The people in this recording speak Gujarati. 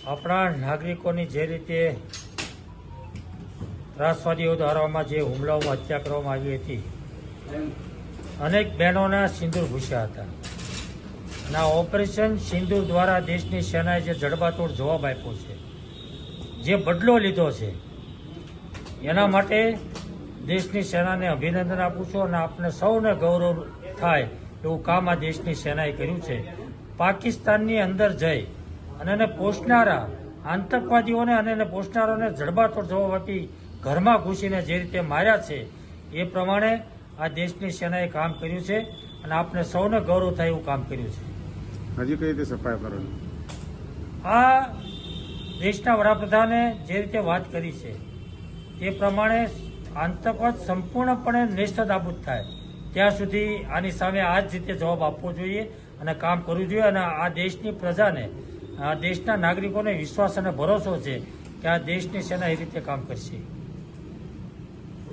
આપણા નાગરિકોની જે રીતે ત્રાસવાદીઓ દ્વારામાં જે હુમલાઓમાં હત્યા કરવામાં આવી હતી, અનેક બહેનોના સિંદૂર ઘૂસ્યા હતા અને આ ઓપરેશન સિંદૂર દ્વારા દેશની સેનાએ જે જડબાતોડ જવાબ આપ્યો છે, જે બદલો લીધો છે, એના માટે દેશની સેનાને અભિનંદન આપું છું અને આપને સૌને ગૌરવ થાય એવું કામ આ દેશની સેનાએ કર્યું છે. પાકિસ્તાનની અંદર જઈ અને એને પોષનારા આતંકવાદીઓને અને એને પોષનારાઓને જડબાતોડ જવાબ આપી ઘરમાં ઘૂસીને જે રીતે માર્યા છે, એ પ્રમાણે આ દેશની સેનાએ કામ કર્યું છે અને આપને સૌને ગૌરવ થાય એવું કામ કર્યું છે. હજી કઈ રીતે સફાઈ કરવાની? આ દેશના વડાપ્રધાને જે રીતે વાત કરી છે તે પ્રમાણે આતંકવાદ સંપૂર્ણપણે નેસ્ત નાબૂદ થાય ત્યાં સુધી આની સામે આ જ રીતે જવાબ આપવો જોઈએ અને કામ કરવું જોઈએ. અને આ દેશની પ્રજાને, આ દેશના નાગરિકોને વિશ્વાસ અને ભરોસો છે કે આ દેશની સેના એ રીતે કામ કરશે.